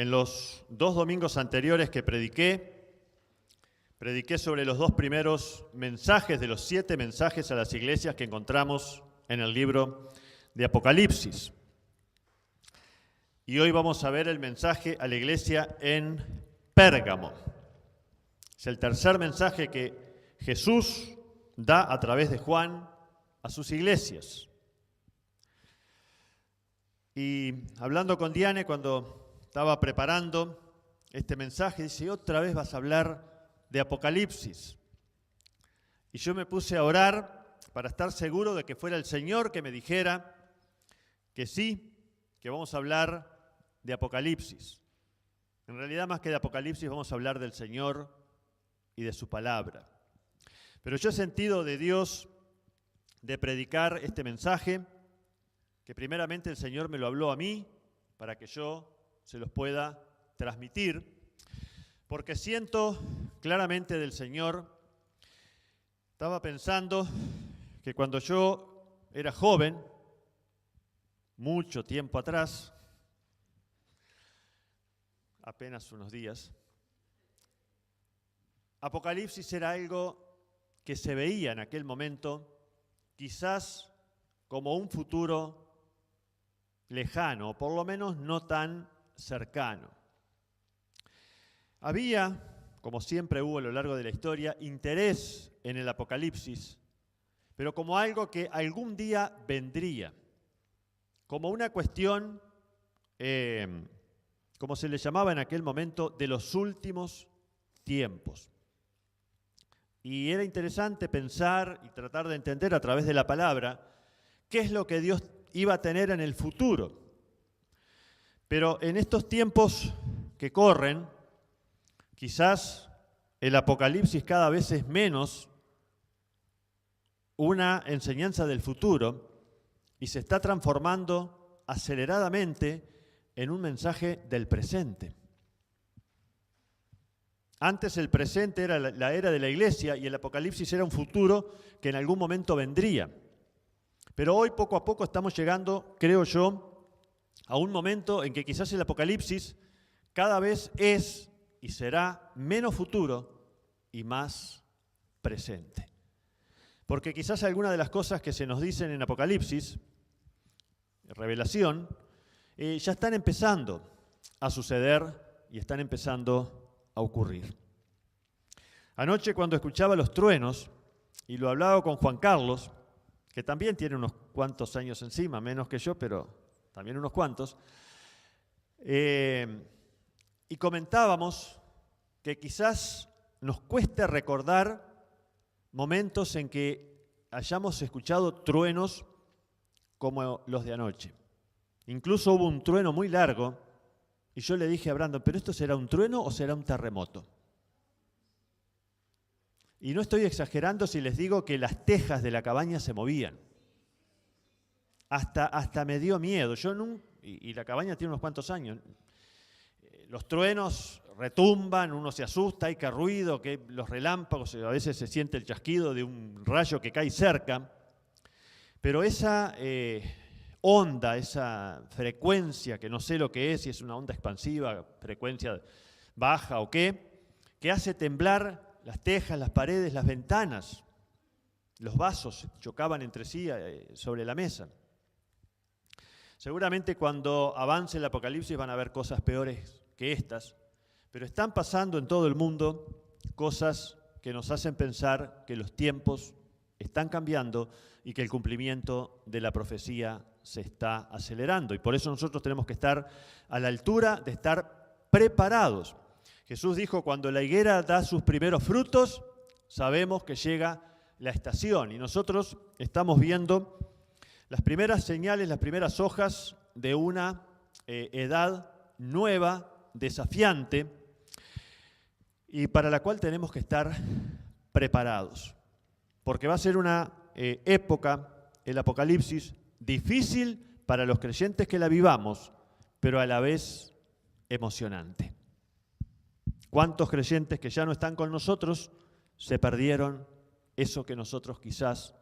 En los 2 domingos anteriores que prediqué sobre los 2 primeros mensajes de los 7 mensajes a las iglesias que encontramos en el libro de Apocalipsis. Y hoy vamos a ver el mensaje a la iglesia en Pérgamo. Es el tercer mensaje que Jesús da a través de Juan a sus iglesias. Y hablando con Diane cuando estaba preparando este mensaje, dice, otra vez vas a hablar de Apocalipsis. Y yo me puse a orar para estar seguro de que fuera el Señor que me dijera que sí, que vamos a hablar de Apocalipsis. En realidad, más que de Apocalipsis, vamos a hablar del Señor y de su palabra. Pero yo he sentido de Dios de predicar este mensaje, que primeramente el Señor me lo habló a mí, para que yo se los pueda transmitir, porque siento claramente del Señor. Estaba pensando que cuando yo era joven, mucho tiempo atrás, apenas unos días, Apocalipsis era algo que se veía en aquel momento, quizás como un futuro lejano, o por lo menos no tan cercano. Había, como siempre hubo a lo largo de la historia, interés en el Apocalipsis, pero como algo que algún día vendría, como una cuestión, como se le llamaba en aquel momento, de los últimos tiempos. Y era interesante pensar y tratar de entender a través de la palabra qué es lo que Dios iba a tener en el futuro. Pero en estos tiempos que corren, quizás el Apocalipsis cada vez es menos una enseñanza del futuro y se está transformando aceleradamente en un mensaje del presente. Antes el presente era la era de la iglesia y el Apocalipsis era un futuro que en algún momento vendría. Pero hoy poco a poco estamos llegando, creo yo, a un momento en que quizás el Apocalipsis cada vez es y será menos futuro y más presente. Porque quizás algunas de las cosas que se nos dicen en Apocalipsis, revelación, ya están empezando a suceder y están empezando a ocurrir. Anoche cuando escuchaba los truenos, y lo hablaba con Juan Carlos, que también tiene unos cuantos años encima, menos que yo, pero también unos cuantos, y comentábamos que quizás nos cueste recordar momentos en que hayamos escuchado truenos como los de anoche. Incluso hubo un trueno muy largo, y yo le dije a Brandon, ¿pero esto será un trueno o será un terremoto? Y no estoy exagerando si les digo que las tejas de la cabaña se movían. Hasta me dio miedo. Y la cabaña tiene unos cuantos años. Los truenos retumban, uno se asusta, hay que ruido, que los relámpagos, a veces se siente el chasquido de un rayo que cae cerca. Pero esa onda, esa frecuencia, que no sé lo que es, si es una onda expansiva, frecuencia baja o qué, que hace temblar las tejas, las paredes, las ventanas, los vasos chocaban entre sí sobre la mesa. Seguramente cuando avance el Apocalipsis van a haber cosas peores que estas, pero están pasando en todo el mundo cosas que nos hacen pensar que los tiempos están cambiando y que el cumplimiento de la profecía se está acelerando. Y por eso nosotros tenemos que estar a la altura de estar preparados. Jesús dijo, cuando la higuera da sus primeros frutos, sabemos que llega la estación. Y nosotros estamos viendo las primeras señales, las primeras hojas de una edad nueva, desafiante, y para la cual tenemos que estar preparados. Porque va a ser una época, el Apocalipsis, difícil para los creyentes que la vivamos, pero a la vez emocionante. ¿Cuántos creyentes que ya no están con nosotros se perdieron eso que nosotros quizás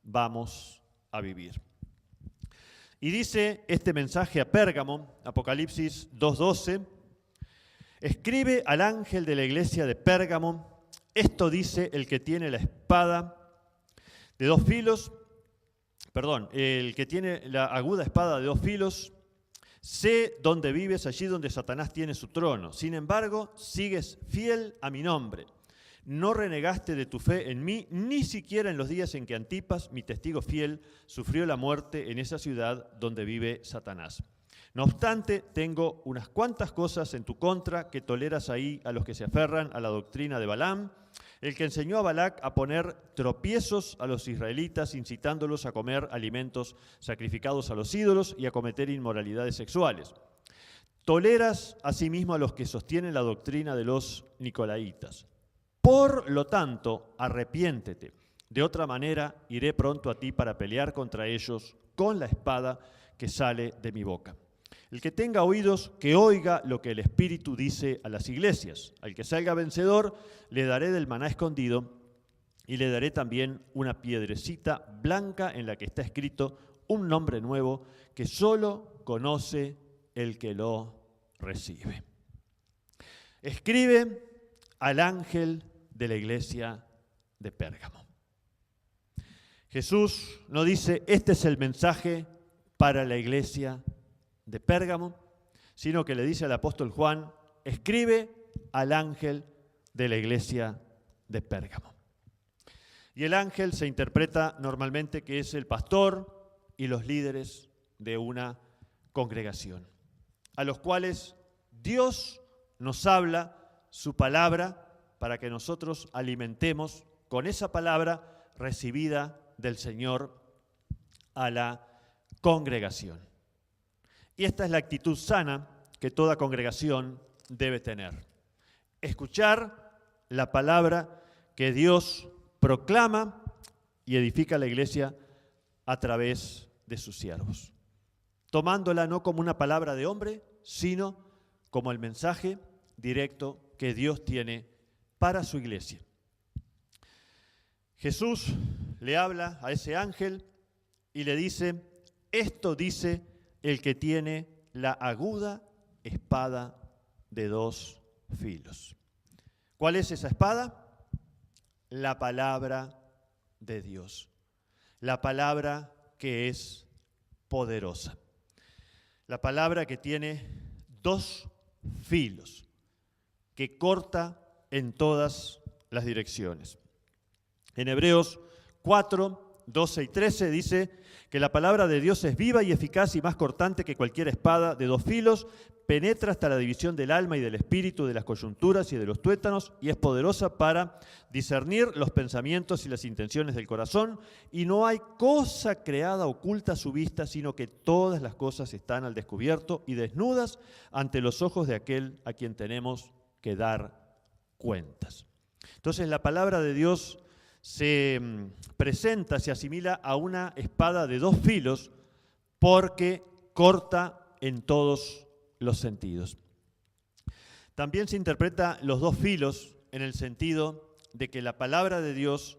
vamos a vivir? Y dice este mensaje a Pérgamo, Apocalipsis 2:12, Escribe al ángel de la iglesia de Pérgamo, esto dice el que tiene la espada de dos filos, el que tiene la aguda espada de dos filos. Sé dónde vives, allí donde Satanás tiene su trono. Sin embargo, sigues fiel a mi nombre. No renegaste de tu fe en mí, ni siquiera en los días en que Antipas, mi testigo fiel, sufrió la muerte en esa ciudad donde vive Satanás. No obstante, tengo unas cuantas cosas en tu contra, que toleras ahí a los que se aferran a la doctrina de Balaam, el que enseñó a Balac a poner tropiezos a los israelitas, incitándolos a comer alimentos sacrificados a los ídolos y a cometer inmoralidades sexuales. Toleras asimismo a los que sostienen la doctrina de los nicolaitas. Por lo tanto, arrepiéntete. De otra manera, iré pronto a ti para pelear contra ellos con la espada que sale de mi boca. El que tenga oídos, que oiga lo que el Espíritu dice a las iglesias. Al que salga vencedor, le daré del maná escondido y le daré también una piedrecita blanca en la que está escrito un nombre nuevo que solo conoce el que lo recibe. Escribe al ángel de la iglesia de Pérgamo. Jesús no dice, este es el mensaje para la iglesia de Pérgamo, sino que le dice al apóstol Juan, escribe al ángel de la iglesia de Pérgamo. Y el ángel se interpreta normalmente que es el pastor y los líderes de una congregación, a los cuales Dios nos habla su palabra para que nosotros alimentemos con esa palabra recibida del Señor a la congregación. Y esta es la actitud sana que toda congregación debe tener. Escuchar la palabra que Dios proclama y edifica la iglesia a través de sus siervos, tomándola no como una palabra de hombre, sino como el mensaje directo que Dios tiene para su iglesia. Jesús le habla a ese ángel y le dice, esto dice el que tiene la aguda espada de dos filos. ¿Cuál es esa espada? La palabra de Dios. La palabra que es poderosa. La palabra que tiene dos filos, que corta en todas las direcciones. En Hebreos 4, 12 y 13 dice que la palabra de Dios es viva y eficaz y más cortante que cualquier espada de dos filos, penetra hasta la división del alma y del espíritu, de las coyunturas y de los tuétanos, y es poderosa para discernir los pensamientos y las intenciones del corazón, y no hay cosa creada oculta a su vista, sino que todas las cosas están al descubierto y desnudas ante los ojos de aquel a quien tenemos que dar cuentas. Entonces la palabra de Dios se presenta, se asimila a una espada de dos filos porque corta en todos los sentidos. También se interpreta los dos filos en el sentido de que la palabra de Dios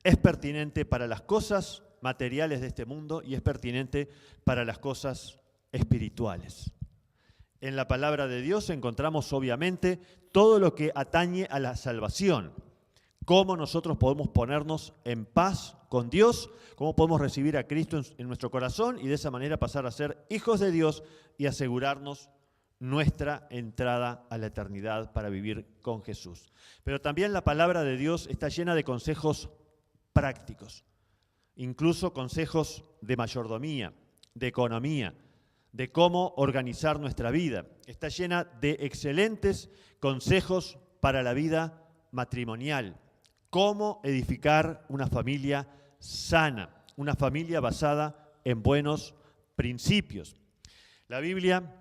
es pertinente para las cosas materiales de este mundo y es pertinente para las cosas espirituales. En la palabra de Dios encontramos obviamente todo lo que atañe a la salvación, cómo nosotros podemos ponernos en paz con Dios, cómo podemos recibir a Cristo en nuestro corazón y de esa manera pasar a ser hijos de Dios y asegurarnos nuestra entrada a la eternidad para vivir con Jesús. Pero también la palabra de Dios está llena de consejos prácticos, incluso consejos de mayordomía, de economía, de cómo organizar nuestra vida. Está llena de excelentes consejos para la vida matrimonial, cómo edificar una familia sana, una familia basada en buenos principios. La Biblia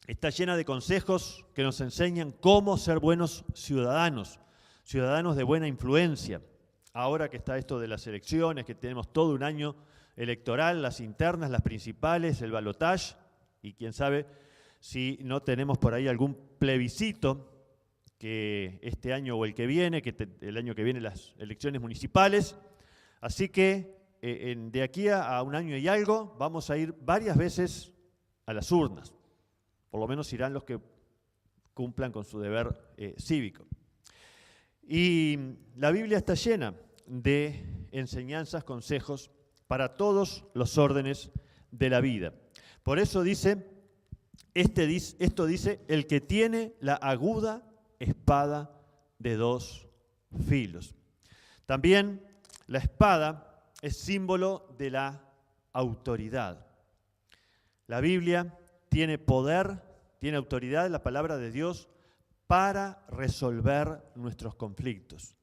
está llena de consejos que nos enseñan cómo ser buenos ciudadanos, ciudadanos de buena influencia. Ahora que está esto de las elecciones, que tenemos todo un año electoral, las internas, las principales, el balotaje, y quién sabe si no tenemos por ahí algún plebiscito que este año o el que viene, el año que viene las elecciones municipales. Así que de aquí a un año y algo vamos a ir varias veces a las urnas. Por lo menos irán los que cumplan con su deber cívico. Y la Biblia está llena de enseñanzas, consejos para todos los órdenes de la vida. Por eso dice, esto dice, el que tiene la aguda espada de dos filos. También la espada es símbolo de la autoridad. La Biblia tiene poder, tiene autoridad en la palabra de Dios para resolver nuestros conflictos.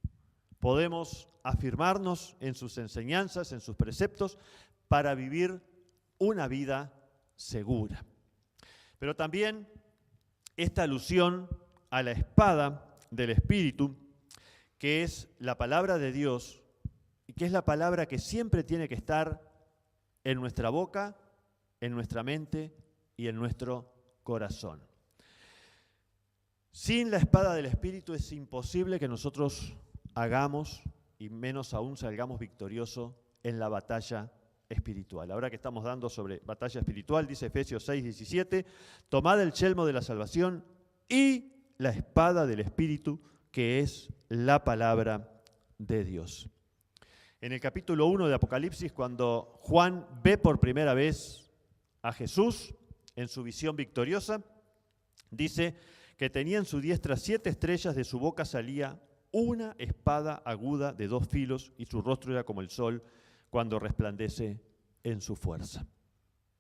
Podemos afirmarnos en sus enseñanzas, en sus preceptos, para vivir una vida segura. Pero también esta alusión a la espada del Espíritu, que es la palabra de Dios, y que es la palabra que siempre tiene que estar en nuestra boca, en nuestra mente y en nuestro corazón. Sin la espada del Espíritu es imposible que nosotros hagamos, y menos aún salgamos victoriosos en la batalla espiritual. Ahora que estamos dando sobre batalla espiritual, dice Efesios 6:17, tomad el yelmo de la salvación y la espada del Espíritu, que es la palabra de Dios. En el capítulo 1 de Apocalipsis, cuando Juan ve por primera vez a Jesús en su visión victoriosa, dice que tenía en su diestra 7 estrellas, de su boca salía una espada aguda de 2 filos y su rostro era como el sol cuando resplandece en su fuerza.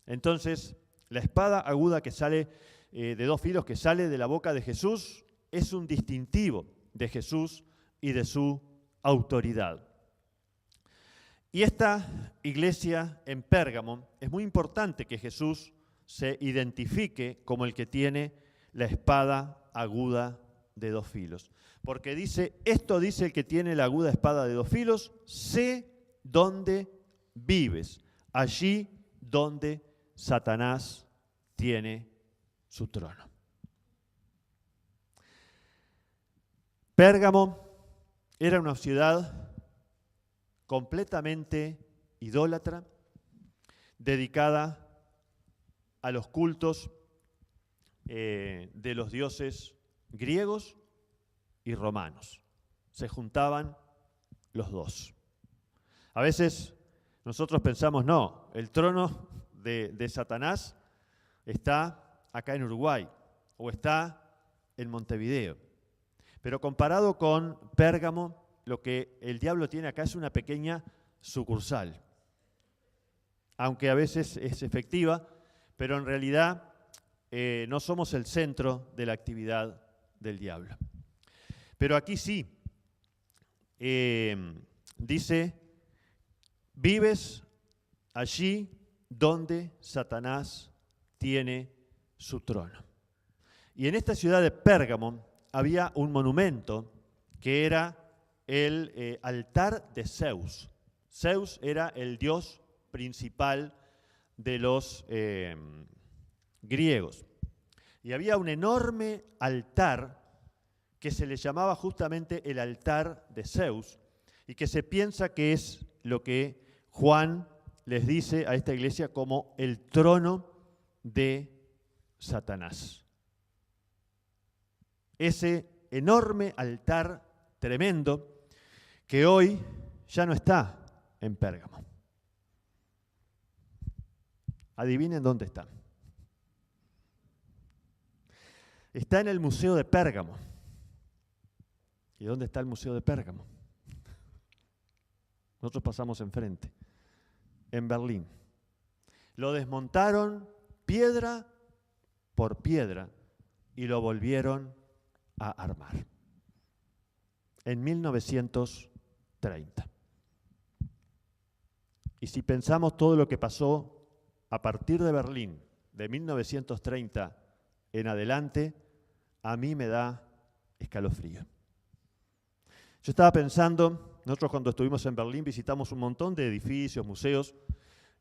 Entonces, la espada aguda que sale de 2 filos, que sale de la boca de Jesús, es un distintivo de Jesús y de su autoridad. Y esta iglesia en Pérgamo, es muy importante que Jesús se identifique como el que tiene la espada aguda de 2 filos. Porque esto dice el que tiene la aguda espada de 2 filos, sé dónde vives, allí donde Satanás tiene su trono. Pérgamo era una ciudad completamente idólatra, dedicada a los cultos de los dioses griegos y romanos. Se juntaban los dos. A veces nosotros pensamos, no, el trono de Satanás está acá en Uruguay o está en Montevideo. Pero comparado con Pérgamo, lo que el diablo tiene acá es una pequeña sucursal. Aunque a veces es efectiva, pero en realidad no somos el centro de la actividad del diablo. Pero aquí sí, dice, vives allí donde Satanás tiene su trono. Y en esta ciudad de Pérgamo había un monumento que era el altar de Zeus. Zeus era el dios principal de los griegos. Y había un enorme altar que se le llamaba justamente el altar de Zeus y que se piensa que es lo que Juan les dice a esta iglesia como el trono de Satanás. Ese enorme altar tremendo que hoy ya no está en Pérgamo. Adivinen dónde está. Está en el Museo de Pérgamo. ¿Y dónde está el Museo de Pérgamo? Nosotros pasamos enfrente, en Berlín. Lo desmontaron piedra por piedra y lo volvieron a armar. En 1930. Y si pensamos todo lo que pasó a partir de Berlín, de 1930 en adelante, a mí me da escalofrío. Yo estaba pensando, nosotros cuando estuvimos en Berlín visitamos un montón de edificios, museos,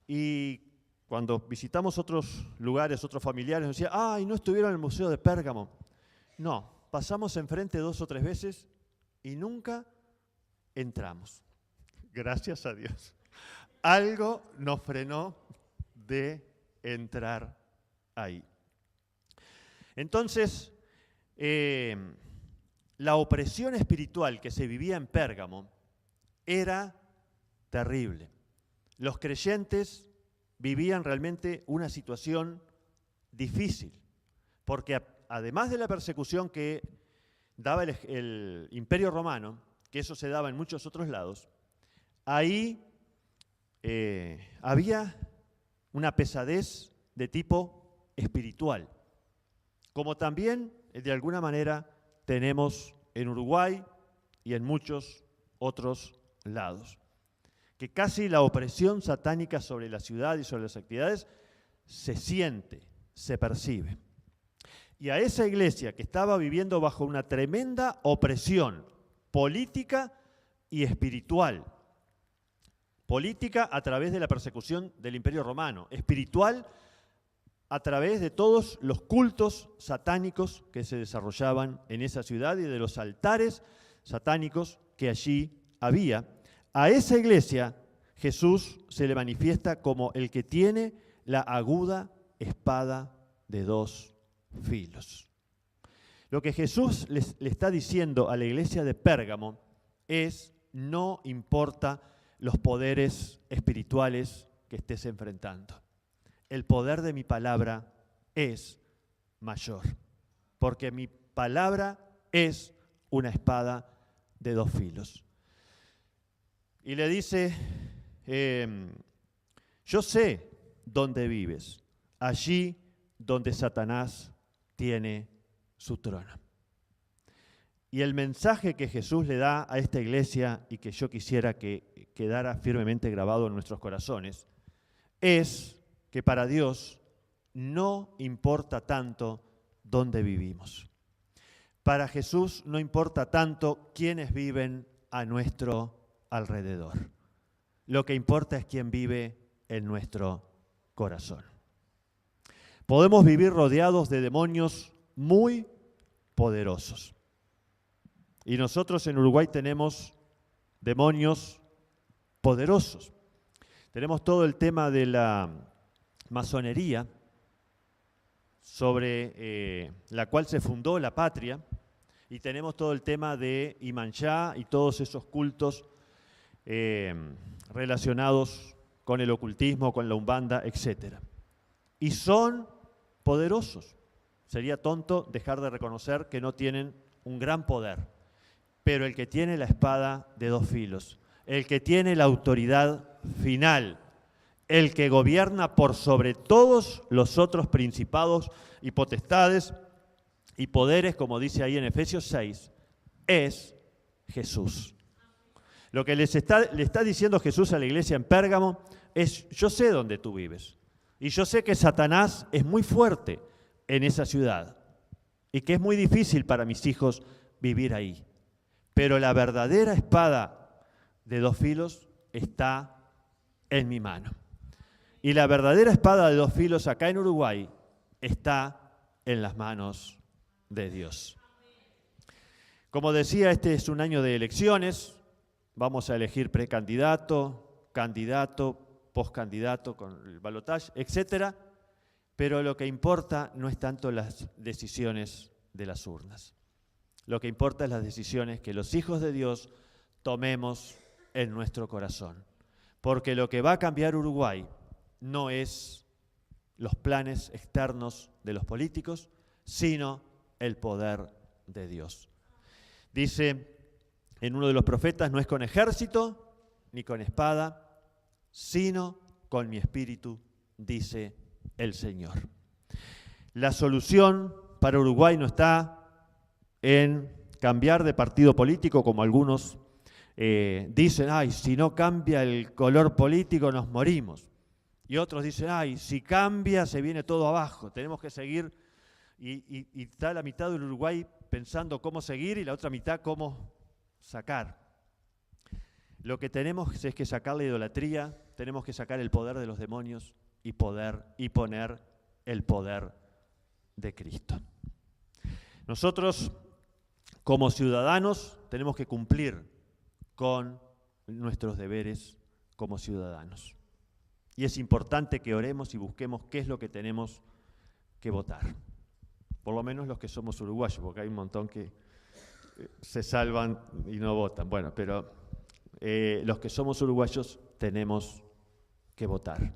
y cuando visitamos otros lugares, otros familiares, nos decían, ¡ay, no estuvieron en el Museo de Pérgamo! No, pasamos enfrente 2 o 3 veces y nunca entramos. Gracias a Dios. Algo nos frenó de entrar ahí. Entonces, la opresión espiritual que se vivía en Pérgamo era terrible. Los creyentes vivían realmente una situación difícil, porque además de la persecución que daba el Imperio Romano, que eso se daba en muchos otros lados, ahí había una pesadez de tipo espiritual, como también de alguna manera tenemos en Uruguay y en muchos otros lados, que casi la opresión satánica sobre la ciudad y sobre las actividades se siente, se percibe. Y a esa iglesia que estaba viviendo bajo una tremenda opresión política y espiritual, política a través de la persecución del Imperio Romano, espiritual a través de todos los cultos satánicos que se desarrollaban en esa ciudad y de los altares satánicos que allí había. A esa iglesia Jesús se le manifiesta como el que tiene la aguda espada de dos filos. Lo que Jesús le está diciendo a la iglesia de Pérgamo es: no importa los poderes espirituales que estés enfrentando. El poder de mi palabra es mayor, porque mi palabra es una espada de dos filos. Y le dice, yo sé dónde vives, allí donde Satanás tiene su trono. Y el mensaje que Jesús le da a esta iglesia y que yo quisiera que quedara firmemente grabado en nuestros corazones es que para Dios no importa tanto dónde vivimos. Para Jesús no importa tanto quiénes viven a nuestro alrededor. Lo que importa es quién vive en nuestro corazón. Podemos vivir rodeados de demonios muy poderosos. Y nosotros en Uruguay tenemos demonios poderosos. Tenemos todo el tema de la masonería, sobre la cual se fundó la patria, y tenemos todo el tema de Imanjá y todos esos cultos relacionados con el ocultismo, con la umbanda, etc. Y son poderosos. Sería tonto dejar de reconocer que no tienen un gran poder. Pero el que tiene la espada de dos filos, el que tiene la autoridad final, el que gobierna por sobre todos los otros principados y potestades y poderes, como dice ahí en Efesios 6, es Jesús. Lo que le está diciendo Jesús a la iglesia en Pérgamo es: yo sé dónde tú vives y yo sé que Satanás es muy fuerte en esa ciudad y que es muy difícil para mis hijos vivir ahí. Pero la verdadera espada de dos filos está en mi mano. Y la verdadera espada de dos filos acá en Uruguay está en las manos de Dios. Como decía, este es un año de elecciones. Vamos a elegir precandidato, candidato, postcandidato con el balotaje, etc. Pero lo que importa no es tanto las decisiones de las urnas. Lo que importa es las decisiones que los hijos de Dios tomemos en nuestro corazón. Porque lo que va a cambiar Uruguay no es los planes externos de los políticos, sino el poder de Dios. Dice en uno de los profetas: no es con ejército ni con espada, sino con mi espíritu, dice el Señor. La solución para Uruguay no está en cambiar de partido político, como algunos dicen: ay, si no cambia el color político nos morimos. Y otros dicen: ay, si cambia se viene todo abajo, tenemos que seguir. Y está la mitad del Uruguay pensando cómo seguir y la otra mitad cómo sacar. Lo que tenemos es que sacar la idolatría, tenemos que sacar el poder de los demonios y poner el poder de Cristo. Nosotros, como ciudadanos, tenemos que cumplir con nuestros deberes como ciudadanos. Y es importante que oremos y busquemos qué es lo que tenemos que votar. por lo menos los que somos uruguayos, porque hay un montón que se salvan y no votan. Bueno, pero los que somos uruguayos tenemos que votar.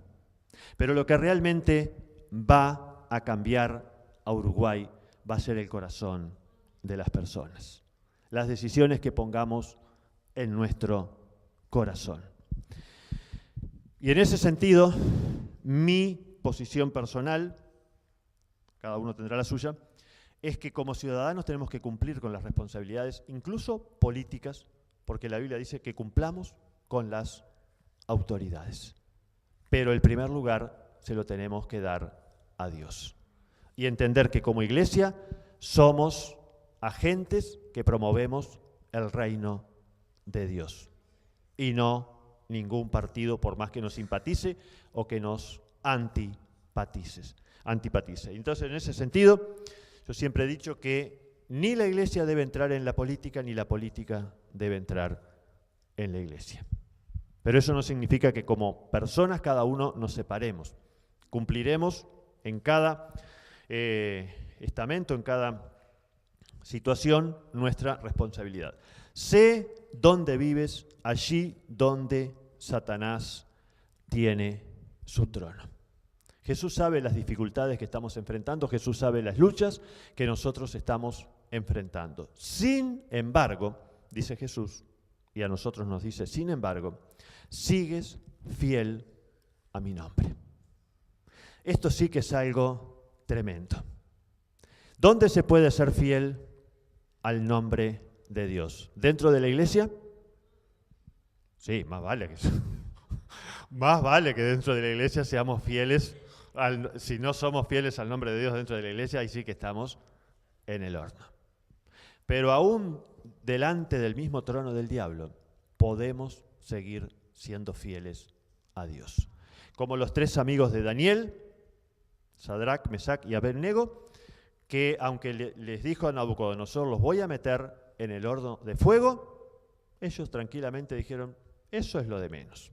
Pero lo que realmente va a cambiar a Uruguay va a ser el corazón de las personas, las decisiones que pongamos en nuestro corazón. Y en ese sentido, mi posición personal, cada uno tendrá la suya, es que como ciudadanos tenemos que cumplir con las responsabilidades, incluso políticas, porque la Biblia dice que cumplamos con las autoridades. Pero el primer lugar se lo tenemos que dar a Dios. Y entender que como iglesia somos agentes que promovemos el reino de Dios. Y no ningún partido, por más que nos simpatice o que nos antipatice. Entonces, en ese sentido, yo siempre he dicho que ni la iglesia debe entrar en la política, ni la política debe entrar en la iglesia. Pero eso no significa que como personas cada uno nos separemos. Cumpliremos en cada estamento, en cada situación, nuestra responsabilidad. Sé dónde vives, allí donde Satanás tiene su trono. Jesús sabe las dificultades que estamos enfrentando, Jesús sabe las luchas que nosotros estamos enfrentando. Sin embargo, dice Jesús, y a nosotros nos dice, sin embargo, sigues fiel a mi nombre. Esto sí que es algo tremendo. ¿Dónde se puede ser fiel al nombre de Dios? ¿Dentro de la iglesia? Sí, más vale que dentro de la iglesia seamos fieles. Si no somos fieles al nombre de Dios dentro de la iglesia, ahí sí que estamos en el horno. Pero aún delante del mismo trono del diablo, podemos seguir siendo fieles a Dios. Como los 3 amigos de Daniel, Sadrac, Mesac y Abednego, que aunque les dijo a Nabucodonosor, los voy a meter en el horno de fuego, ellos tranquilamente dijeron, eso es lo de menos.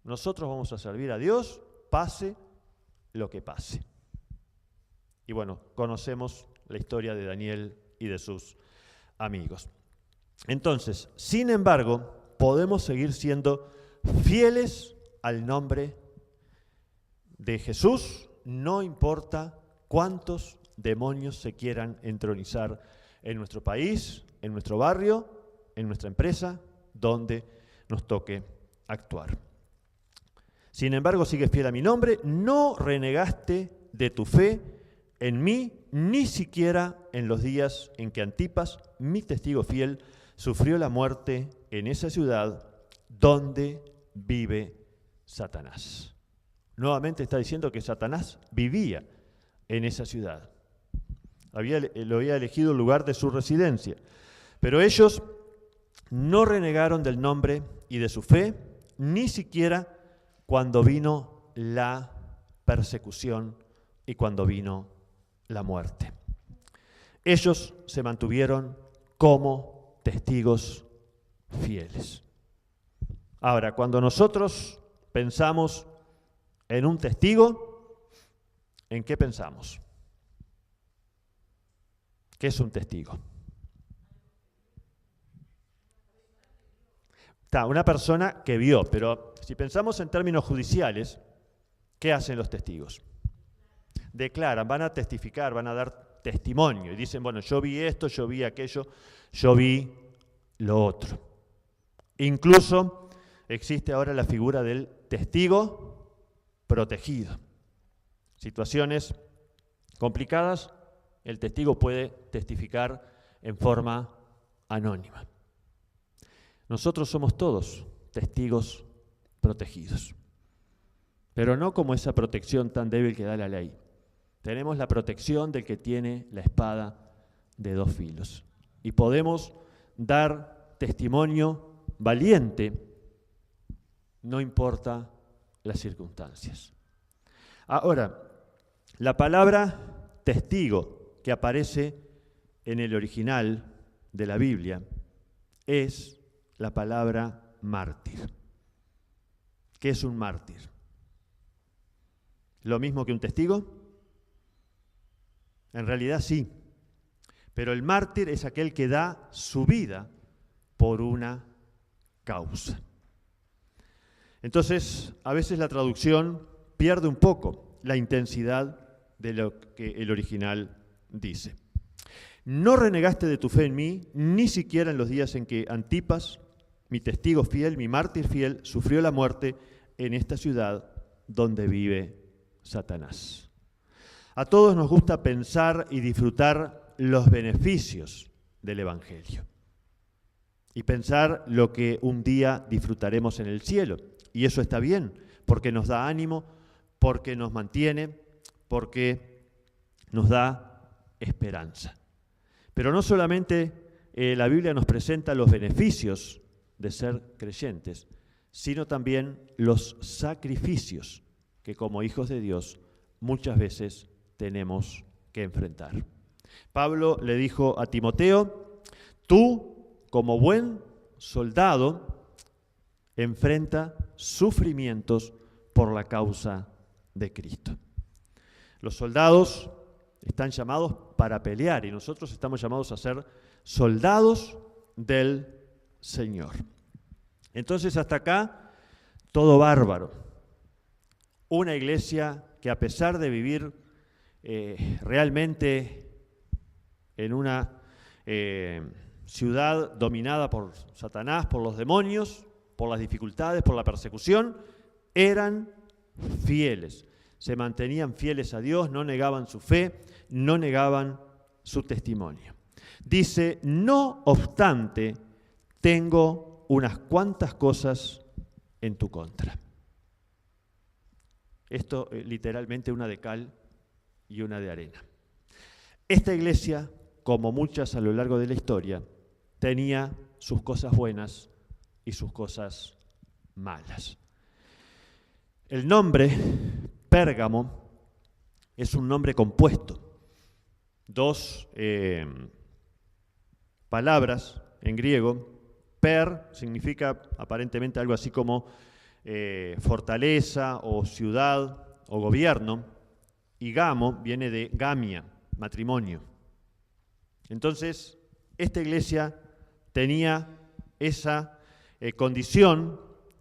Nosotros vamos a servir a Dios, pase lo que pase. Y bueno, conocemos la historia de Daniel y de sus amigos. Entonces, sin embargo, podemos seguir siendo fieles al nombre de Jesús, no importa cuántos demonios se quieran entronizar en nuestro país, en nuestro barrio, en nuestra empresa, donde nos toque actuar. Sin embargo, sigues fiel a mi nombre, no renegaste de tu fe en mí, ni siquiera en los días en que Antipas, mi testigo fiel, sufrió la muerte en esa ciudad donde vive Satanás. Nuevamente está diciendo que Satanás vivía en esa ciudad. Lo había elegido el lugar de su residencia. Pero ellos no renegaron del nombre y de su fe, ni siquiera cuando vino la persecución y cuando vino la muerte. Ellos se mantuvieron como testigos fieles. Ahora, cuando nosotros pensamos en un testigo, ¿en qué pensamos? ¿Qué es un testigo? Una persona que vio, pero si pensamos en términos judiciales, ¿qué hacen los testigos? Declaran, van a testificar, van a dar testimonio y dicen, bueno, yo vi esto, yo vi aquello, yo vi lo otro. Incluso existe ahora la figura del testigo protegido. Situaciones complicadas, el testigo puede testificar en forma anónima. Nosotros somos todos testigos protegidos, pero no como esa protección tan débil que da la ley. Tenemos la protección del que tiene la espada de 2 filos y podemos dar testimonio valiente, no importa las circunstancias. Ahora, la palabra testigo que aparece en el original de la Biblia es la palabra mártir. ¿Qué es un mártir? ¿Lo mismo que un testigo? En realidad sí, pero el mártir es aquel que da su vida por una causa. Entonces, a veces la traducción pierde un poco la intensidad de lo que el original dice. No renegaste de tu fe en mí, ni siquiera en los días en que Antipas, mi testigo fiel, mi mártir fiel, sufrió la muerte en esta ciudad donde vive Satanás. A todos nos gusta pensar y disfrutar los beneficios del Evangelio y pensar lo que un día disfrutaremos en el cielo. Y eso está bien, porque nos da ánimo, porque nos mantiene, porque nos da esperanza. Pero no solamente la Biblia nos presenta los beneficios de ser creyentes, sino también los sacrificios que como hijos de Dios muchas veces tenemos que enfrentar. Pablo le dijo a Timoteo, tú como buen soldado enfrenta sufrimientos por la causa de Cristo. Los soldados están llamados para pelear y nosotros estamos llamados a ser soldados del Señor. Entonces hasta acá todo bárbaro. Una iglesia que a pesar de vivir realmente en una ciudad dominada por Satanás, por los demonios, por las dificultades, por la persecución, eran fieles. Se mantenían fieles a Dios, no negaban su fe, no negaban su testimonio. Dice, no obstante, tengo unas cuantas cosas en tu contra. Esto literalmente una de cal y una de arena. Esta iglesia, como muchas a lo largo de la historia, tenía sus cosas buenas y sus cosas malas. El nombre Pérgamo es un nombre compuesto. Dos palabras en griego. Per significa aparentemente algo así como fortaleza o ciudad o gobierno, y gamo viene de gamia, matrimonio. Entonces, esta iglesia tenía esa condición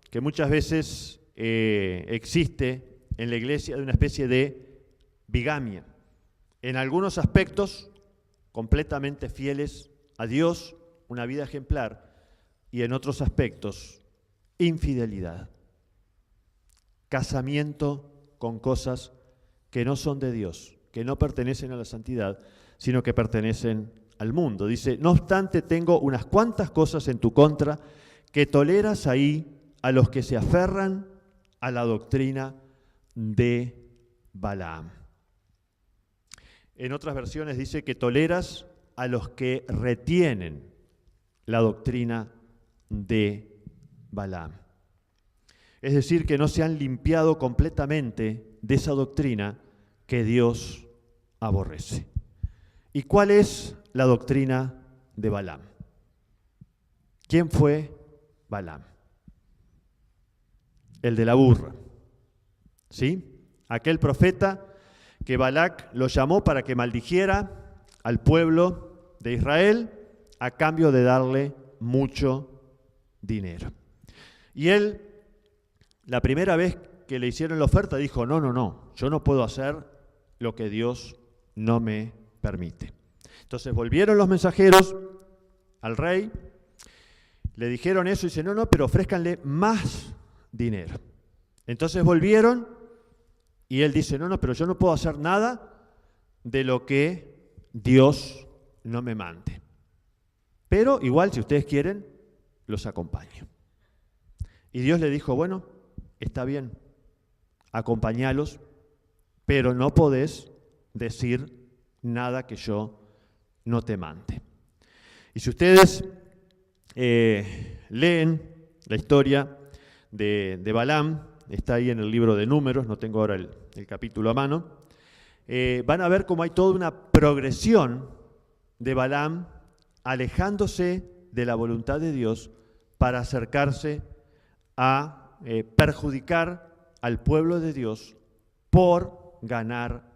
que muchas veces existe en la iglesia, de una especie de bigamia. En algunos aspectos, completamente fieles a Dios, una vida ejemplar, y en otros aspectos, infidelidad. Casamiento con cosas que no son de Dios, que no pertenecen a la santidad, sino que pertenecen al mundo. Dice, no obstante, tengo unas cuantas cosas en tu contra que toleras ahí a los que se aferran a la doctrina de Balaam. En otras versiones dice que toleras a los que retienen la doctrina de Balaam. Es decir, que no se han limpiado completamente de esa doctrina que Dios aborrece. ¿Y cuál es la doctrina de Balaam? ¿Quién fue Balaam? El de la burra, ¿sí? Aquel profeta que Balac lo llamó para que maldijera al pueblo de Israel a cambio de darle mucho dinero. Y él, la primera vez que le hicieron la oferta, dijo, no, yo no puedo hacer lo que Dios no me permite. Entonces volvieron los mensajeros al rey, le dijeron eso y dice, no, pero ofrézcanle más dinero. Entonces volvieron y él dice, no, pero yo no puedo hacer nada de lo que Dios no me mande. Pero igual, si ustedes quieren, los acompaño. Y Dios le dijo, bueno, está bien, acompáñalos, pero no podés decir nada que yo no te mande. Y si ustedes leen la historia de Balaam, está ahí en el libro de Números, no tengo ahora el capítulo a mano, van a ver cómo hay toda una progresión de Balaam alejándose de la voluntad de Dios para acercarse a perjudicar al pueblo de Dios por ganar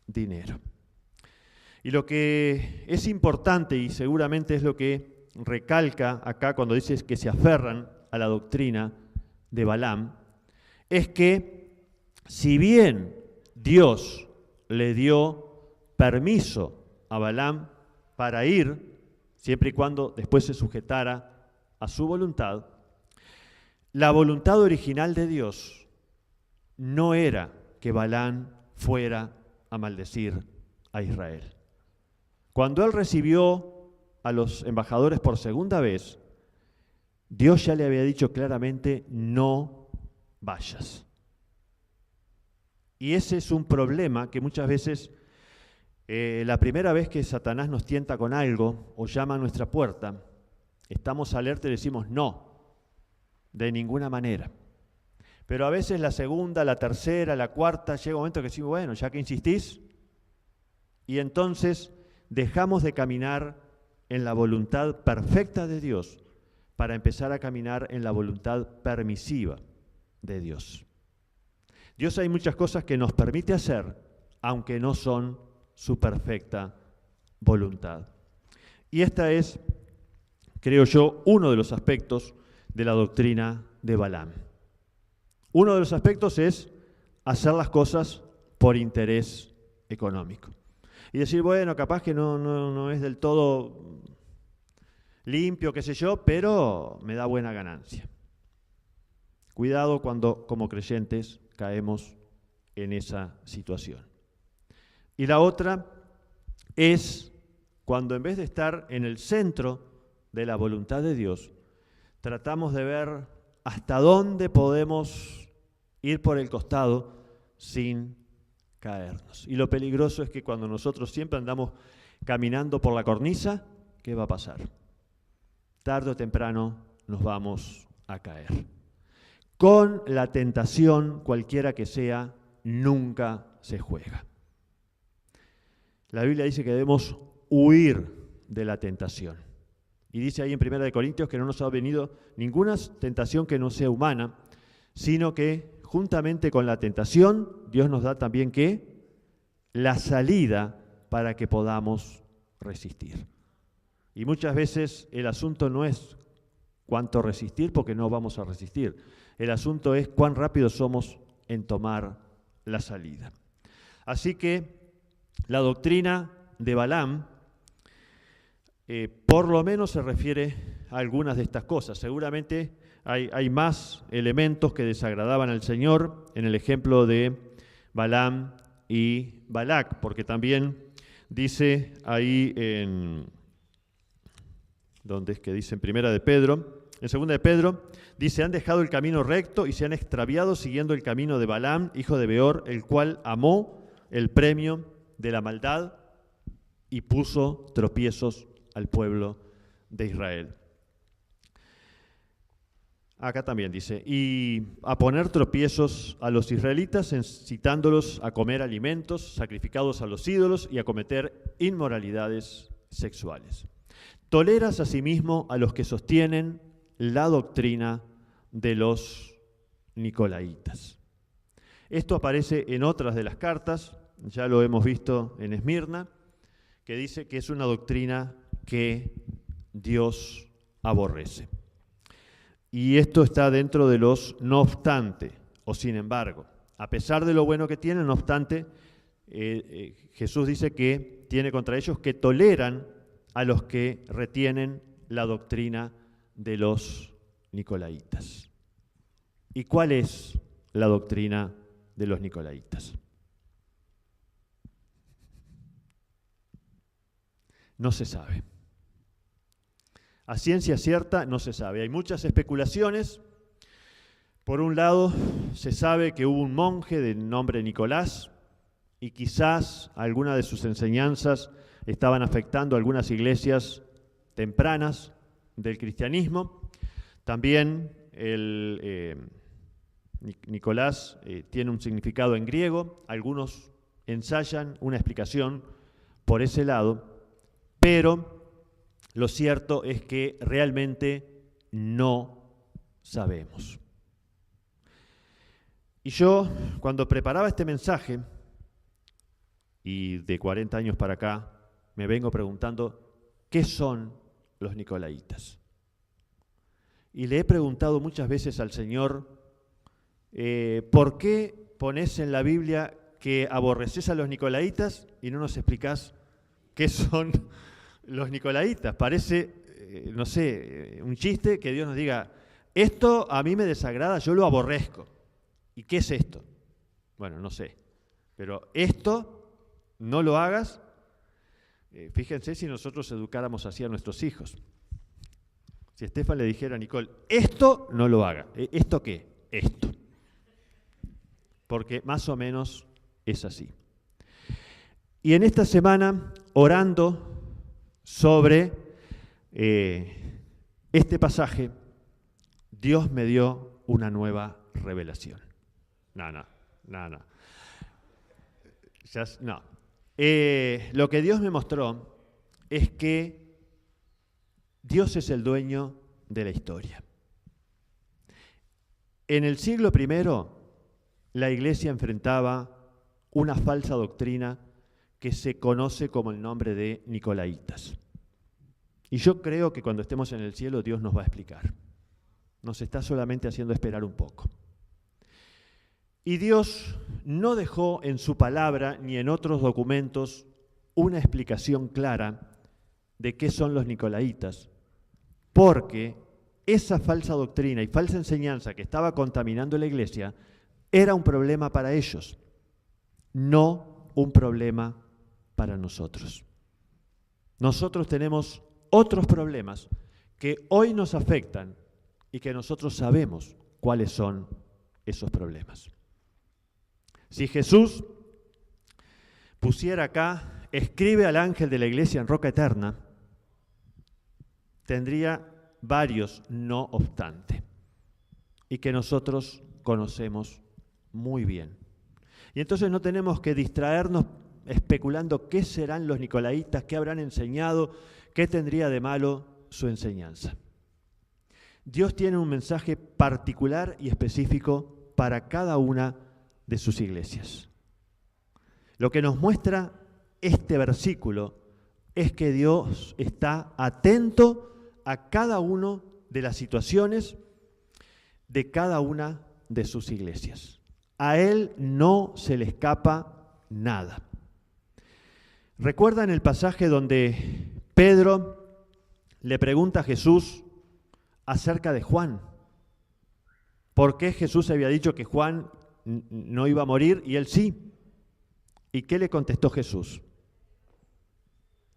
dinero. Y lo que es importante, y seguramente es lo que recalca acá cuando dice que se aferran a la doctrina de Balaam, es que si bien Dios le dio permiso a Balaam para ir, siempre y cuando después se sujetara a su voluntad, la voluntad original de Dios no era que Balaam fuera a maldecir a Israel. Cuando él recibió a los embajadores por segunda vez, Dios ya le había dicho claramente, no vayas. Y ese es un problema que muchas veces, la primera vez que Satanás nos tienta con algo o llama a nuestra puerta, estamos alerta y decimos no, de ninguna manera. Pero a veces la segunda, la tercera, la cuarta, llega un momento que decimos, bueno, ya que insistís, y entonces dejamos de caminar en la voluntad perfecta de Dios para empezar a caminar en la voluntad permisiva de Dios. Dios hay muchas cosas que nos permite hacer, aunque no son su perfecta voluntad. Y esta es, creo yo, uno de los aspectos de la doctrina de Balaam. Uno de los aspectos es hacer las cosas por interés económico. Y decir, bueno, capaz que no es del todo limpio, qué sé yo, pero me da buena ganancia. Cuidado cuando, como creyentes, caemos en esa situación. Y la otra es cuando en vez de estar en el centro de la voluntad de Dios, tratamos de ver hasta dónde podemos ir por el costado sin caernos. Y lo peligroso es que cuando nosotros siempre andamos caminando por la cornisa, ¿qué va a pasar? Tarde o temprano nos vamos a caer. Con la tentación, cualquiera que sea, nunca se juega. La Biblia dice que debemos huir de la tentación. Y dice ahí en 1 Corintios que no nos ha venido ninguna tentación que no sea humana, sino que juntamente con la tentación, Dios nos da también ¿qué? La salida para que podamos resistir. Y muchas veces el asunto no es cuánto resistir, porque no vamos a resistir. El asunto es cuán rápido somos en tomar la salida. Así que la doctrina de Balaam por lo menos se refiere a algunas de estas cosas. Seguramente hay más elementos que desagradaban al Señor en el ejemplo de Balaam y Balac, porque también dice ahí en, ¿dónde es que dice? En Primera de Pedro, en Segunda de Pedro, dice, han dejado el camino recto y se han extraviado siguiendo el camino de Balaam, hijo de Beor, el cual amó el premio de la maldad y puso tropiezos al pueblo de Israel. Acá también dice, y a poner tropiezos a los israelitas, incitándolos a comer alimentos sacrificados a los ídolos y a cometer inmoralidades sexuales. Toleras asimismo a los que sostienen la doctrina de los nicolaitas. Esto aparece en otras de las cartas, ya lo hemos visto en Esmirna, que dice que es una doctrina que Dios aborrece. Y esto está dentro de los no obstante, o sin embargo. A pesar de lo bueno que tienen, no obstante, Jesús dice que tiene contra ellos que toleran a los que retienen la doctrina de los nicolaitas. ¿Y cuál es la doctrina de los nicolaitas? No se sabe. A ciencia cierta no se sabe. Hay muchas especulaciones. Por un lado, se sabe que hubo un monje de nombre Nicolás y quizás algunas de sus enseñanzas estaban afectando a algunas iglesias tempranas del cristianismo. También Nicolás tiene un significado en griego. Algunos ensayan una explicación por ese lado, pero lo cierto es que realmente no sabemos. Y yo, cuando preparaba este mensaje, y de 40 años para acá, me vengo preguntando, ¿qué son los nicolaitas? Y le he preguntado muchas veces al Señor, ¿por qué pones en la Biblia que aborreces a los nicolaitas y no nos explicás qué son los nicolaitas? Parece, no sé, un chiste que Dios nos diga, esto a mí me desagrada, yo lo aborrezco. ¿Y qué es esto? Bueno, no sé, pero esto no lo hagas. Fíjense si nosotros educáramos así a nuestros hijos. Si Estefan le dijera a Nicole, esto no lo haga. ¿Esto qué? Esto. Porque más o menos es así. Y en esta semana, orando sobre este pasaje, Dios me dio una nueva revelación. No. Lo que Dios me mostró es que Dios es el dueño de la historia. En el siglo I, la Iglesia enfrentaba una falsa doctrina que se conoce como el nombre de nicolaitas. Y yo creo que cuando estemos en el cielo Dios nos va a explicar. Nos está solamente haciendo esperar un poco. Y Dios no dejó en su palabra ni en otros documentos una explicación clara de qué son los nicolaitas, porque esa falsa doctrina y falsa enseñanza que estaba contaminando la Iglesia era un problema para ellos, no un problema para nosotros. Nosotros tenemos otros problemas que hoy nos afectan y que nosotros sabemos cuáles son esos problemas. Si Jesús pusiera acá, escribe al ángel de la iglesia en roca eterna, tendría varios no obstante, y que nosotros conocemos muy bien. Y entonces no tenemos que distraernos especulando qué serán los nicolaitas, qué habrán enseñado, qué tendría de malo su enseñanza. Dios tiene un mensaje particular y específico para cada una de sus iglesias. Lo que nos muestra este versículo es que Dios está atento a cada una de las situaciones de cada una de sus iglesias. A Él no se le escapa nada. ¿Recuerdan el pasaje donde Pedro le pregunta a Jesús acerca de Juan? ¿Por qué Jesús había dicho que Juan no iba a morir y él sí? ¿Y qué le contestó Jesús?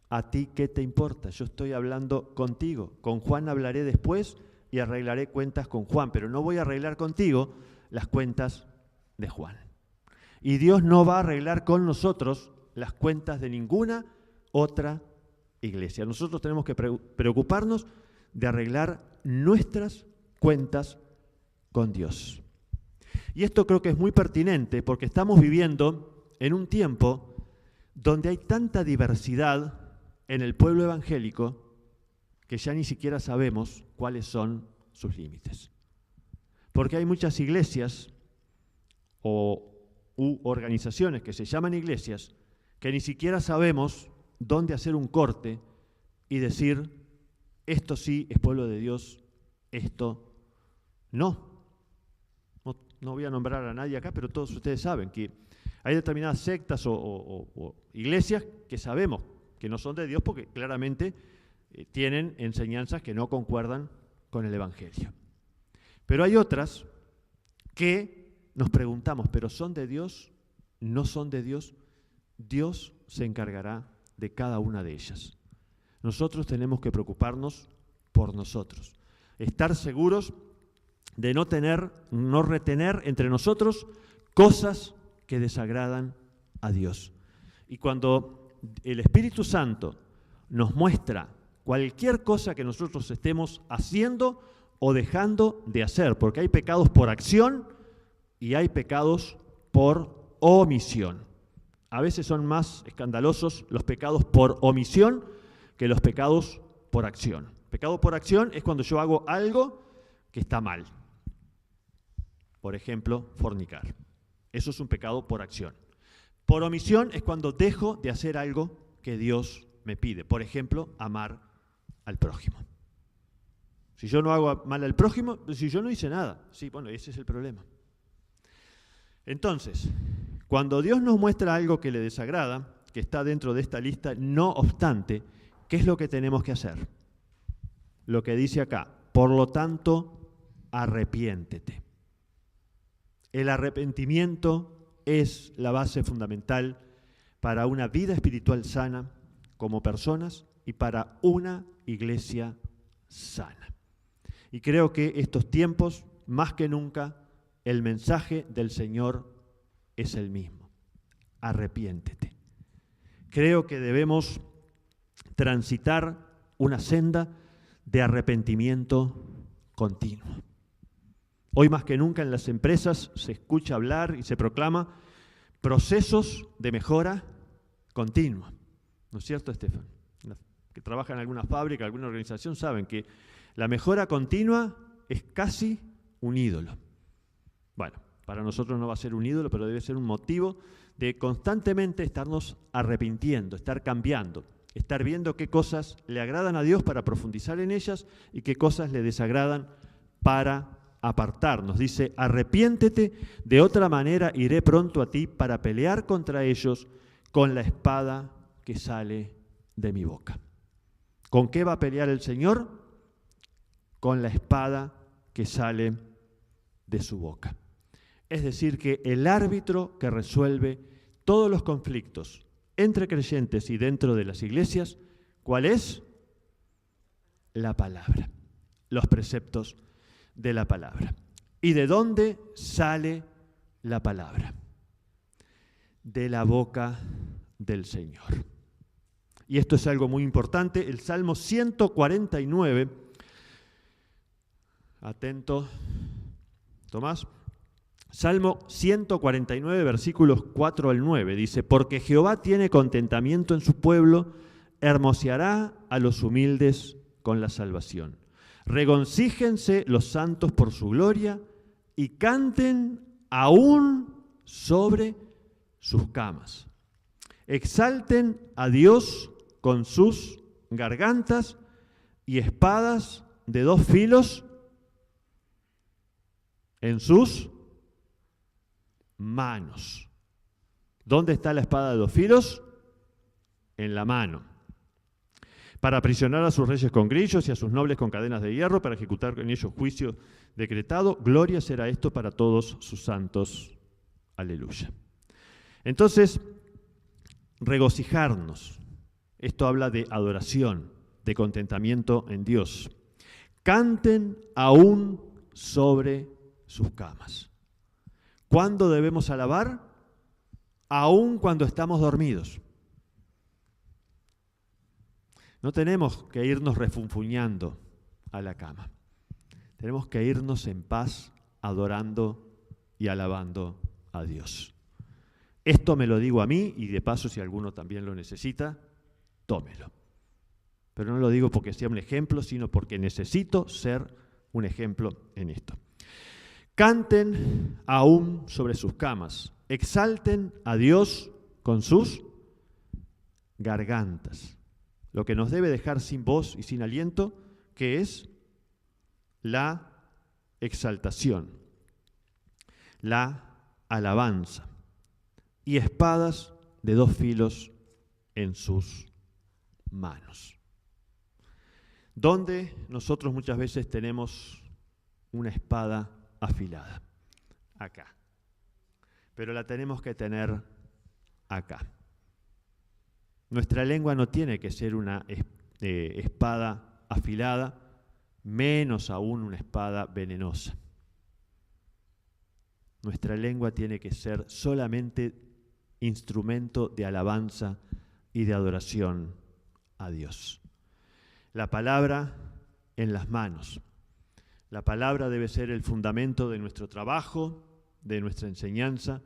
¿A ti qué te importa? Yo estoy hablando contigo. Con Juan hablaré después y arreglaré cuentas con Juan, pero no voy a arreglar contigo las cuentas de Juan. Y Dios no va a arreglar con nosotros las cuentas de ninguna otra iglesia. Nosotros tenemos que preocuparnos de arreglar nuestras cuentas con Dios. Y esto creo que es muy pertinente porque estamos viviendo en un tiempo donde hay tanta diversidad en el pueblo evangélico que ya ni siquiera sabemos cuáles son sus límites. Porque hay muchas iglesias u organizaciones que se llaman iglesias que ni siquiera sabemos dónde hacer un corte y decir, esto sí es pueblo de Dios, esto no. No voy a nombrar a nadie acá, pero todos ustedes saben que hay determinadas sectas o iglesias que sabemos que no son de Dios porque claramente tienen enseñanzas que no concuerdan con el Evangelio. Pero hay otras que nos preguntamos, ¿pero son de Dios? ¿No son de Dios? Dios se encargará de cada una de ellas. Nosotros tenemos que preocuparnos por nosotros, estar seguros de no retener entre nosotros cosas que desagradan a Dios. Y cuando el Espíritu Santo nos muestra cualquier cosa que nosotros estemos haciendo o dejando de hacer, porque hay pecados por acción y hay pecados por omisión. A veces son más escandalosos los pecados por omisión que los pecados por acción. Pecado por acción es cuando yo hago algo que está mal. Por ejemplo, fornicar. Eso es un pecado por acción. Por omisión es cuando dejo de hacer algo que Dios me pide. Por ejemplo, amar al prójimo. Si yo no hago mal al prójimo, si yo no hice nada. Sí, bueno, ese es el problema. Entonces, cuando Dios nos muestra algo que le desagrada, que está dentro de esta lista, no obstante, ¿qué es lo que tenemos que hacer? Lo que dice acá, por lo tanto, arrepiéntete. El arrepentimiento es la base fundamental para una vida espiritual sana como personas y para una iglesia sana. Y creo que estos tiempos, más que nunca, el mensaje del Señor es el mismo. Arrepiéntete. Creo que debemos transitar una senda de arrepentimiento continuo. Hoy más que nunca en las empresas se escucha hablar y se proclama procesos de mejora continua. ¿No es cierto, Estefan? Los que trabajan en alguna fábrica, alguna organización, saben que la mejora continua es casi un ídolo. Bueno, para nosotros no va a ser un ídolo, pero debe ser un motivo de constantemente estarnos arrepintiendo, estar cambiando, estar viendo qué cosas le agradan a Dios para profundizar en ellas y qué cosas le desagradan para apartarnos. Dice, arrepiéntete, de otra manera iré pronto a ti para pelear contra ellos con la espada que sale de mi boca. ¿Con qué va a pelear el Señor? Con la espada que sale de su boca. Es decir, que el árbitro que resuelve todos los conflictos entre creyentes y dentro de las iglesias, ¿cuál es? La palabra, los preceptos de la palabra. ¿Y de dónde sale la palabra? De la boca del Señor. Y esto es algo muy importante. El Salmo 149, atento, Tomás. Salmo 149, versículos 4 al 9, dice, porque Jehová tiene contentamiento en su pueblo, hermoseará a los humildes con la salvación. Regoncíjense los santos por su gloria y canten aún sobre sus camas. Exalten a Dios con sus gargantas y espadas de dos filos en sus manos. ¿Dónde está la espada de dos filos? En la mano. Para aprisionar a sus reyes con grillos y a sus nobles con cadenas de hierro, para ejecutar en ellos juicio decretado. Gloria será esto para todos sus santos. Aleluya. Entonces, regocijarnos. Esto habla de adoración, de contentamiento en Dios. Canten aún sobre sus camas. ¿Cuándo debemos alabar? Aún cuando estamos dormidos. No tenemos que irnos refunfuñando a la cama. Tenemos que irnos en paz, adorando y alabando a Dios. Esto me lo digo a mí y de paso si alguno también lo necesita, tómelo. Pero no lo digo porque sea un ejemplo, sino porque necesito ser un ejemplo en esto. Canten aún sobre sus camas, exalten a Dios con sus gargantas. Lo que nos debe dejar sin voz y sin aliento, que es la exaltación, la alabanza y espadas de dos filos en sus manos. Donde nosotros muchas veces tenemos una espada afilada, acá. Pero la tenemos que tener acá. Nuestra lengua no tiene que ser una espada afilada, menos aún una espada venenosa. Nuestra lengua tiene que ser solamente instrumento de alabanza y de adoración a Dios. La palabra en las manos. La palabra debe ser el fundamento de nuestro trabajo, de nuestra enseñanza,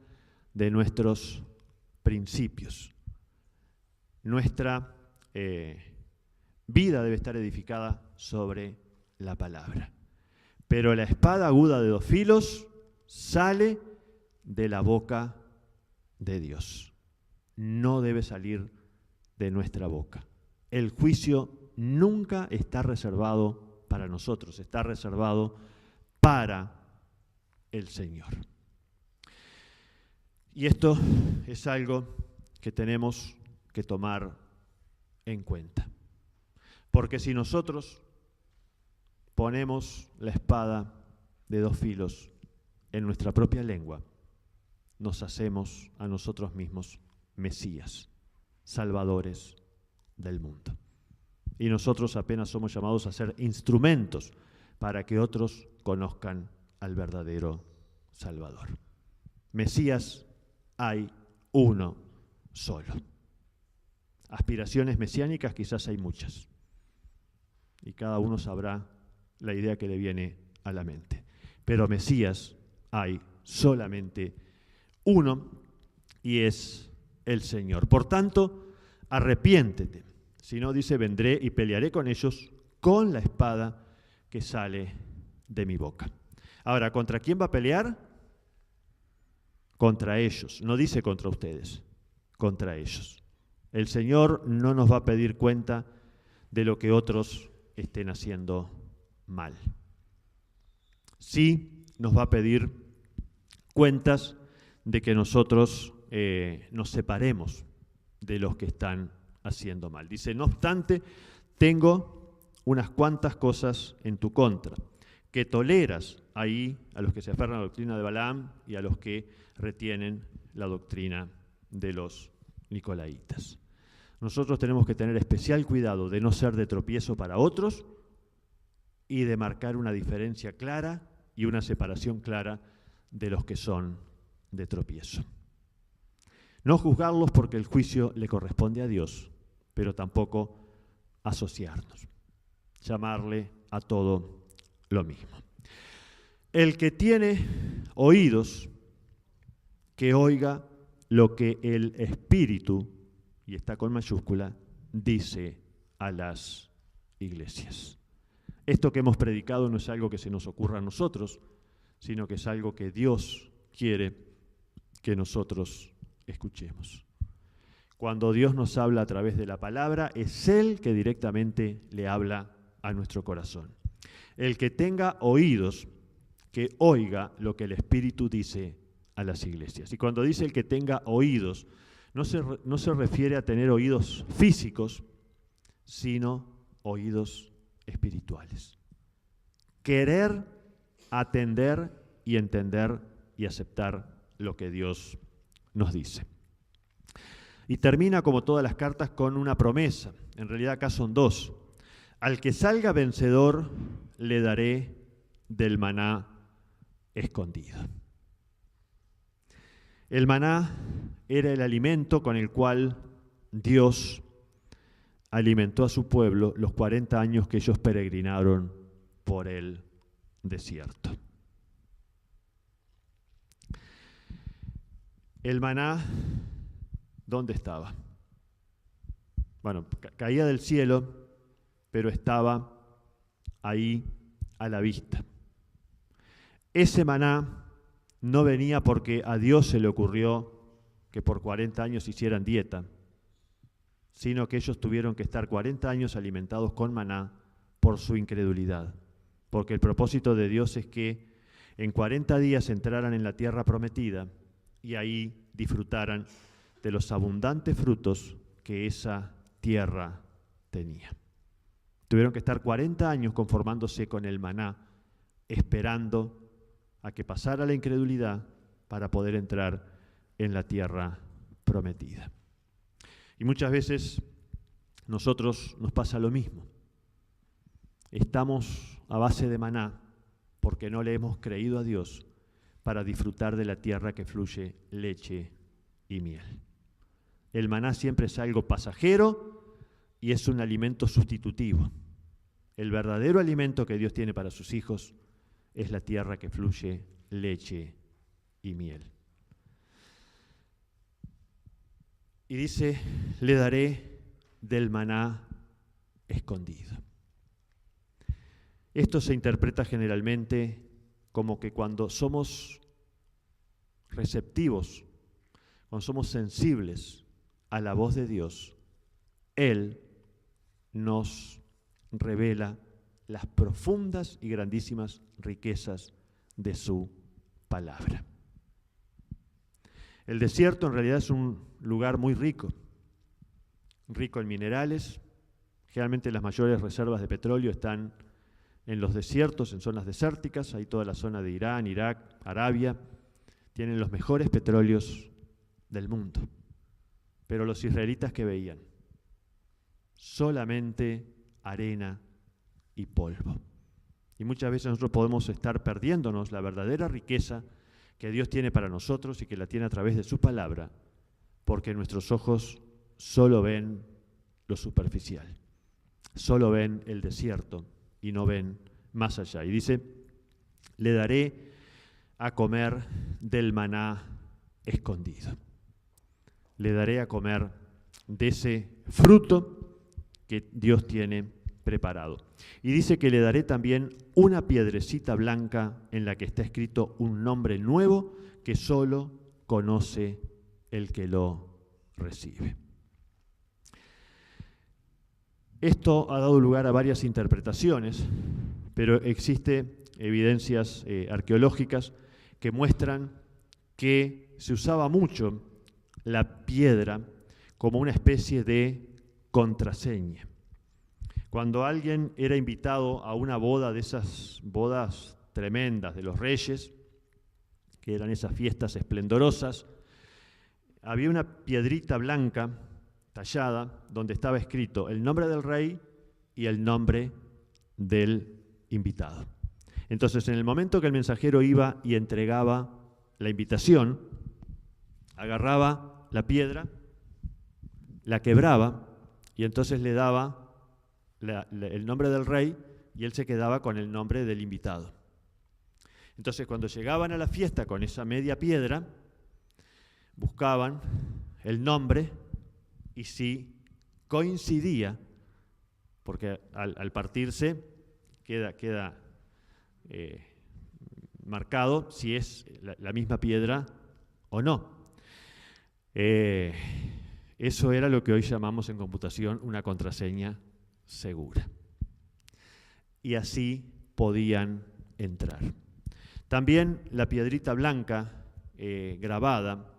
de nuestros principios. Nuestra vida debe estar edificada sobre la palabra. Pero la espada aguda de dos filos sale de la boca de Dios. No debe salir de nuestra boca. el juicio nunca está reservado para nosotros, está reservado para el Señor. Y esto es algo que tenemos que tomar en cuenta. Porque si nosotros ponemos la espada de dos filos en nuestra propia lengua, nos hacemos a nosotros mismos Mesías, salvadores del mundo. Y nosotros apenas somos llamados a ser instrumentos para que otros conozcan al verdadero Salvador. Mesías hay uno solo. Aspiraciones mesiánicas quizás hay muchas. Y cada uno sabrá la idea que le viene a la mente. Pero Mesías hay solamente uno y es el Señor. Por tanto, arrepiéntete. Si no, dice, vendré y pelearé con ellos con la espada que sale de mi boca. Ahora, ¿contra quién va a pelear? Contra ellos. No dice contra ustedes, contra ellos. El Señor no nos va a pedir cuenta de lo que otros estén haciendo mal. Sí nos va a pedir cuentas de que nosotros nos separemos de los que están haciendo mal. Dice, no obstante, tengo unas cuantas cosas en tu contra, que toleras ahí a los que se aferran a la doctrina de Balaam y a los que retienen la doctrina de los nicolaitas. Nosotros tenemos que tener especial cuidado de no ser de tropiezo para otros y de marcar una diferencia clara y una separación clara de los que son de tropiezo. No juzgarlos porque el juicio le corresponde a Dios, pero tampoco asociarnos, llamarle a todo lo mismo. El que tiene oídos, que oiga lo que el Espíritu, y está con mayúscula, dice a las iglesias. Esto que hemos predicado no es algo que se nos ocurra a nosotros, sino que es algo que Dios quiere que nosotros escuchemos. Cuando Dios nos habla a través de la palabra, es Él que directamente le habla a nuestro corazón. El que tenga oídos, que oiga lo que el Espíritu dice a las iglesias. Y cuando dice el que tenga oídos, no se refiere a tener oídos físicos, sino oídos espirituales. Querer, atender y entender y aceptar lo que Dios nos dice. Y termina, como todas las cartas, con una promesa. En realidad acá son dos. Al que salga vencedor, le daré del maná escondido. El maná era el alimento con el cual Dios alimentó a su pueblo los 40 años que ellos peregrinaron por el desierto. El maná, ¿dónde estaba? Bueno, caía del cielo, pero estaba ahí a la vista. Ese maná no venía porque a Dios se le ocurrió que por 40 años hicieran dieta, sino que ellos tuvieron que estar 40 años alimentados con maná por su incredulidad. Porque el propósito de Dios es que en 40 días entraran en la tierra prometida y ahí disfrutaran de los abundantes frutos que esa tierra tenía. Tuvieron que estar 40 años conformándose con el maná, esperando a que pasara la incredulidad para poder entrar en la tierra prometida. Y muchas veces nosotros nos pasa lo mismo. Estamos a base de maná porque no le hemos creído a Dios para disfrutar de la tierra que fluye leche y miel. El maná siempre es algo pasajero y es un alimento sustitutivo. El verdadero alimento que Dios tiene para sus hijos es la tierra que fluye leche y miel. Y dice, le daré del maná escondido. Esto se interpreta generalmente como que cuando somos receptivos, cuando somos sensibles a la voz de Dios, Él nos revela las profundas y grandísimas riquezas de su palabra. El desierto en realidad es un lugar muy rico en minerales. Generalmente las mayores reservas de petróleo están en los desiertos, en zonas desérticas. Hay toda la zona de Irán, Irak, Arabia. Tienen los mejores petróleos del mundo. Pero los israelitas, ¿qué veían? Solamente arena y polvo. Y muchas veces nosotros podemos estar perdiéndonos la verdadera riqueza que Dios tiene para nosotros y que la tiene a través de su palabra, porque nuestros ojos solo ven lo superficial, solo ven el desierto y no ven más allá. Y dice, le daré a comer del maná escondido. Le daré a comer de ese fruto que Dios tiene preparado. Y dice que le daré también una piedrecita blanca en la que está escrito un nombre nuevo que solo conoce el que lo recibe. Esto ha dado lugar a varias interpretaciones, pero existen evidencias arqueológicas que muestran que se usaba mucho la piedra como una especie de contraseña. Cuando alguien era invitado a una boda de esas bodas tremendas de los reyes, que eran esas fiestas esplendorosas, había una piedrita blanca tallada donde estaba escrito el nombre del rey y el nombre del invitado. Entonces, en el momento que el mensajero iba y entregaba la invitación, agarraba la piedra, la quebraba y entonces le daba el nombre del rey y él se quedaba con el nombre del invitado. Entonces, cuando llegaban a la fiesta con esa media piedra, buscaban el nombre y si coincidía, porque al partirse queda marcado si es la misma piedra o no. Eso era lo que hoy llamamos en computación una contraseña segura. Y así podían entrar. También la piedrita blanca grabada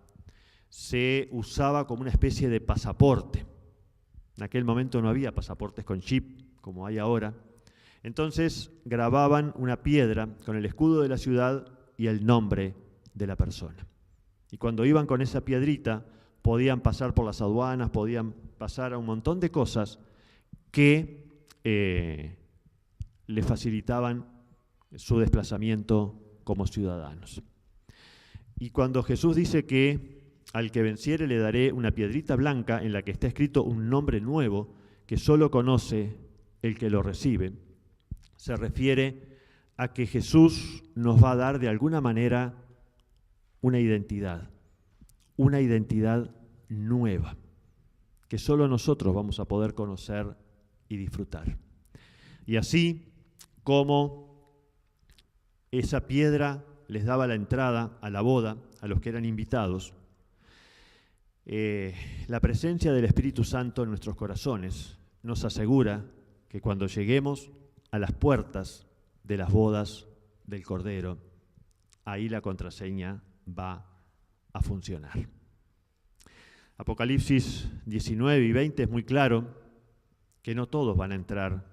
se usaba como una especie de pasaporte. En aquel momento no había pasaportes con chip como hay ahora. Entonces grababan una piedra con el escudo de la ciudad y el nombre de la persona. Y cuando iban con esa piedrita podían pasar por las aduanas, podían pasar a un montón de cosas que le facilitaban su desplazamiento como ciudadanos. Y cuando Jesús dice que al que venciere le daré una piedrita blanca en la que está escrito un nombre nuevo que solo conoce el que lo recibe, se refiere a que Jesús nos va a dar de alguna manera una identidad nueva, que solo nosotros vamos a poder conocer y disfrutar. Y así como esa piedra les daba la entrada a la boda a los que eran invitados, la presencia del Espíritu Santo en nuestros corazones nos asegura que cuando lleguemos a las puertas de las bodas del Cordero, ahí la contraseña va a funcionar. Apocalipsis 19 y 20 es muy claro que no todos van a entrar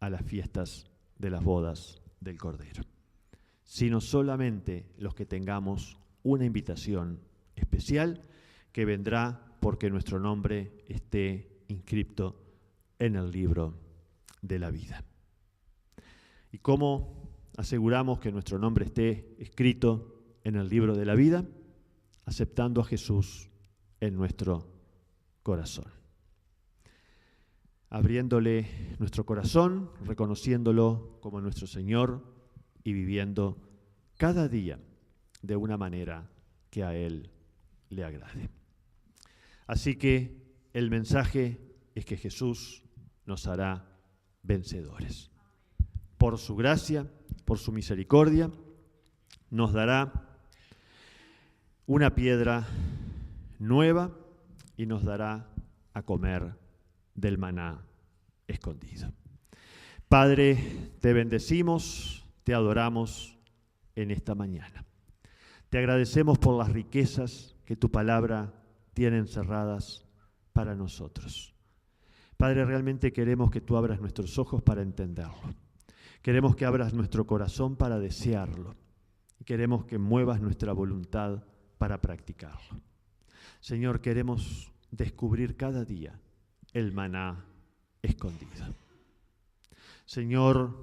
a las fiestas de las bodas del Cordero, sino solamente los que tengamos una invitación especial que vendrá porque nuestro nombre esté inscrito en el libro de la vida. ¿Y cómo aseguramos que nuestro nombre esté escrito en el libro de la vida? Aceptando a Jesús en nuestro corazón. Abriéndole nuestro corazón, reconociéndolo como nuestro Señor y viviendo cada día de una manera que a Él le agrade. Así que el mensaje es que Jesús nos hará vencedores. Por su gracia, por su misericordia, nos dará una piedra nueva y nos dará a comer del maná escondido. Padre, te bendecimos, te adoramos en esta mañana. Te agradecemos por las riquezas que tu palabra tiene encerradas para nosotros. Padre, realmente queremos que tú abras nuestros ojos para entenderlo. Queremos que abras nuestro corazón para desearlo. Y queremos que muevas nuestra voluntad para practicarlo. Señor, queremos descubrir cada día el maná escondido. Señor,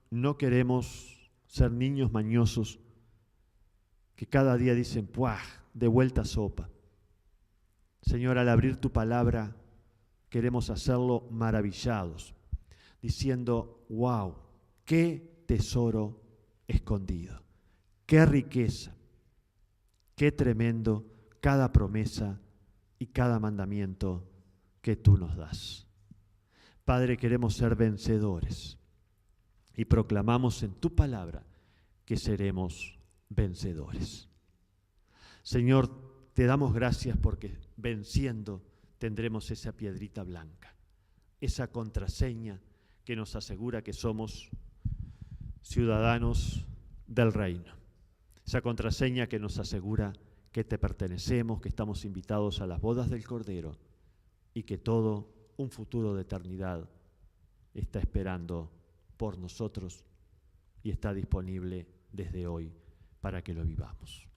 no queremos ser niños mañosos que cada día dicen, ¡puah!, de vuelta sopa. Señor, al abrir tu palabra, queremos hacerlo maravillados, diciendo, ¡wow!, qué tesoro escondido, qué riqueza, qué tremendo cada promesa y cada mandamiento que tú nos das. Padre, queremos ser vencedores y proclamamos en tu palabra que seremos vencedores. Señor, te damos gracias porque venciendo tendremos esa piedrita blanca, esa contraseña que nos asegura que somos ciudadanos del reino, esa contraseña que nos asegura que te pertenecemos, que estamos invitados a las bodas del Cordero y que todo un futuro de eternidad está esperando por nosotros y está disponible desde hoy para que lo vivamos.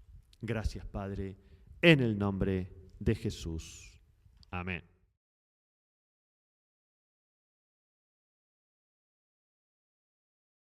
Gracias, Padre, en el nombre de Jesús. Amén.